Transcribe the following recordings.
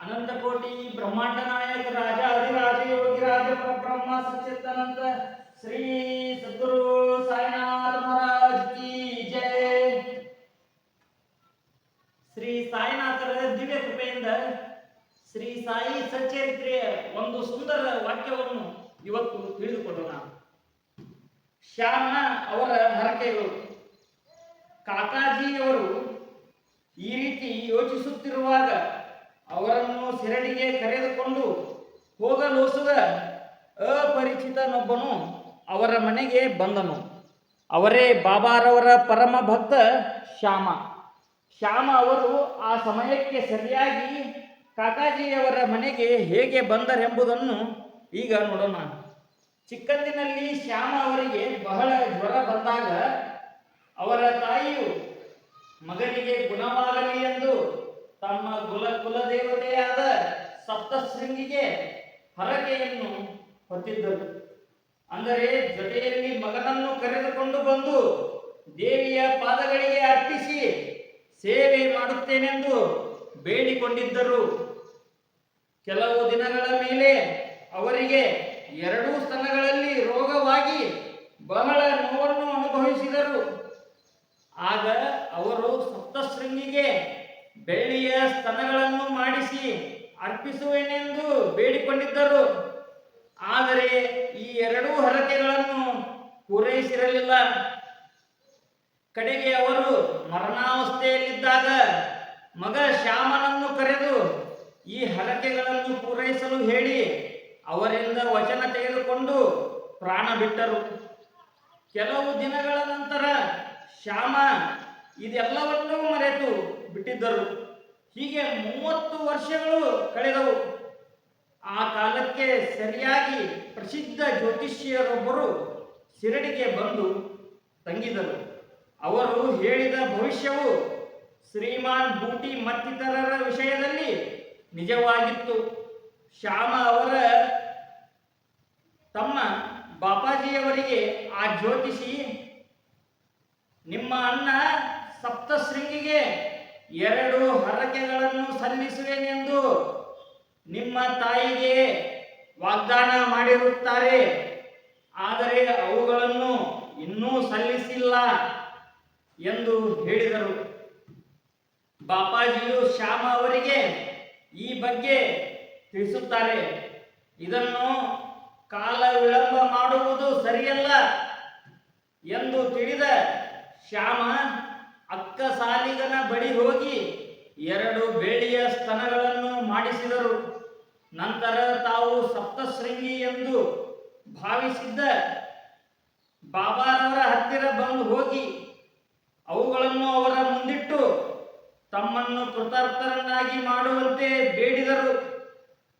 ಅನಂತಕೋಟಿ ಬ್ರಹ್ಮಾಂಡ ನಾಯಕ ರಾಜ ಅಧಿರಾಜ ಯೋಗಿರಾಜ ಪರಬ್ರಹ್ಮ ಸಚ್ಚಿದಾನಂದ ಶ್ರೀ ಸದ್ಗುರು ಸಾಯಿನಾಥ ಮಹಾರಾಜ್ ಕಿ ಜೈ. ಶ್ರೀ ಸಾಯಿನಾಥರ ದಿವ್ಯ ಕೃಪೆಯಿಂದ ಶ್ರೀ ಸಾಯಿ ಸಚ್ಚರಿತ್ರೆಯ ಒಂದು ಸುಂದರ ವಾಕ್ಯವನ್ನು ಇವತ್ತು ತಿಳಿದುಕೊಳ್ಳೋಣ. ಶ್ಯಾಮ ಅವರ ಹರಕೆಗಳು. ಕಾಕಾಜಿಯವರು ಈ ರೀತಿ ಯೋಚಿಸುತ್ತಿರುವಾಗ ಅವರನ್ನು ಶಿರಡಿಗೆ ಕರೆದುಕೊಂಡು ಹೋಗಲೋಸುಗ ಅಪರಿಚಿತನೊಬ್ಬನು ಅವರ ಮನೆಗೆ ಬಂದನು. ಅವರೇ ಬಾಬಾರವರ ಪರಮ ಭಕ್ತ ಶ್ಯಾಮ. ಶ್ಯಾಮ ಅವರು ಆ ಸಮಯಕ್ಕೆ ಸರಿಯಾಗಿ ಕಾಕಾಜಿಯವರ ಮನೆಗೆ ಹೇಗೆ ಬಂದರೆಂಬುದನ್ನು ಈಗ ನೋಡೋಣ. ಚಿಕ್ಕಂದಿನಲ್ಲಿ ಶ್ಯಾಮ ಅವರಿಗೆ ಬಹಳ ಜ್ವರ ಬಂದಾಗ ಅವರ ತಾಯಿಯು ಮಗನಿಗೆ ಗುಣವಾಗಲಿ ಎಂದು ತಮ್ಮ ಕುಲದೇವತೆಯಾದ ಸಪ್ತಶೃಂಗಿಗೆ ಹರಕೆಯನ್ನು ಹೊತ್ತಿದ್ದರು. ಅಂದರೆ ಜೊತೆಯಲ್ಲಿ ಮಗನನ್ನು ಕರೆದುಕೊಂಡು ಬಂದು ದೇವಿಯ ಪಾದಗಳಿಗೆ ಅರ್ಪಿಸಿ ಸೇವೆ ಮಾಡುತ್ತೇನೆಂದು ಬೇಡಿಕೊಂಡಿದ್ದರು. ಕೆಲವು ದಿನಗಳ ಮೇಲೆ ಅವರಿಗೆ ಎರಡೂ ಸ್ತನಗಳಲ್ಲಿ ರೋಗವಾಗಿ ಬಹಳ ನೋವನ್ನು ಅನುಭವಿಸಿದರು. ಆಗ ಅವರು ಸಪ್ತಶೃಂಗಿಗೆ ಬೆಳ್ಳಿಯ ಸ್ತನಗಳನ್ನು ಮಾಡಿಸಿ ಅರ್ಪಿಸುವೆನೆಂದು ಬೇಡಿಕೊಂಡಿದ್ದರು. ಆದರೆ ಈ ಎರಡೂ ಹರಕೆಗಳನ್ನು ಪೂರೈಸಿರಲಿಲ್ಲ. ಕಡೆಗೆ ಅವರು ಮರಣಾವಸ್ಥೆಯಲ್ಲಿದ್ದಾಗ ಮಗ ಶ್ಯಾಮನನ್ನು ಕರೆದು ಈ ಹರಕೆಗಳನ್ನು ಪೂರೈಸಲು ಹೇಳಿ ಅವರಿಂದ ವಚನ ತೆಗೆದುಕೊಂಡು ಪ್ರಾಣ ಬಿಟ್ಟರು. ಕೆಲವು ದಿನಗಳ ನಂತರ ಶ್ಯಾಮ ಇದೆಲ್ಲವನ್ನೂ ಮರೆತು ಬಿಟ್ಟಿದ್ದರು. ಹೀಗೆ 30 ವರ್ಷಗಳು ಕಳೆದವು. ಆ ಕಾಲಕ್ಕೆ ಸರಿಯಾಗಿ ಪ್ರಸಿದ್ಧ ಜ್ಯೋತಿಷ್ಯರೊಬ್ಬರು ಶಿರಡಿಗೆ ಬಂದು ತಂಗಿದರು. ಅವರು ಹೇಳಿದ ಭವಿಷ್ಯವು ಶ್ರೀಮಾನ್ ಬೂಟಿ ಮತ್ತಿತರರ ವಿಷಯದಲ್ಲಿ ನಿಜವಾಗಿತ್ತು. ಶ್ಯಾಮ ಅವರ ತಮ್ಮ ಬಾಪಾಜಿಯವರಿಗೆ ಆ ಜ್ಯೋತಿಷಿ, ನಿಮ್ಮ ಅಣ್ಣ ಸಪ್ತಶೃಂಗಿಗೆ 2 ಹರಕೆಗಳನ್ನು ಸಲ್ಲಿಸುವೆನೆಂದು ನಿಮ್ಮ ತಾಯಿಗೆ ವಾಗ್ದಾನ ಮಾಡಿರುತ್ತಾರೆ. ಆದರೆ ಅವುಗಳನ್ನು ಇನ್ನೂ ಸಲ್ಲಿಸಿಲ್ಲ ಎಂದು ಹೇಳಿದರು. ಬಾಪಾಜಿಯು ಶ್ಯಾಮ ಅವರಿಗೆ ಈ ಬಗ್ಗೆ ತಿಳಿಸುತ್ತಾರೆ. ಇದನ್ನು ಕಾಲ ವಿಳಂಬ ಮಾಡುವುದು ಸರಿಯಲ್ಲ ಎಂದು ತಿಳಿದ ಶ್ಯಾಮ ಅಕ್ಕಸಾಲಿಗನ ಬಳಿ ಹೋಗಿ 2 ಬೆಳ್ಳಿಯ ಸ್ತನಗಳನ್ನು ಮಾಡಿಸಿದರು. ನಂತರ ತಾವು ಸಪ್ತಶೃಂಗಿ ಎಂದು ಭಾವಿಸಿದ್ದ ಬಾಬಾರವರ ಹತ್ತಿರ ಬಂದು ಹೋಗಿ ಅವುಗಳನ್ನು ಅವರ ಮುಂದಿಟ್ಟು ತಮ್ಮನ್ನು ಕೃತಾರ್ಥರನ್ನಾಗಿ ಮಾಡುವಂತೆ ಬೇಡಿದರು.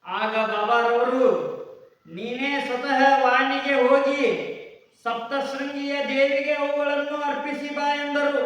ಆಗ ಬಾಬಾರವರು, ನೀನೇ ಸ್ವತಃ ವಾಣಿಗೆ ಹೋಗಿ ಸಪ್ತಶೃಂಗಿಯ ದೇವಿಗೆ ಅವುಗಳನ್ನು ಅರ್ಪಿಸಿ ಬಾ ಎಂದರು.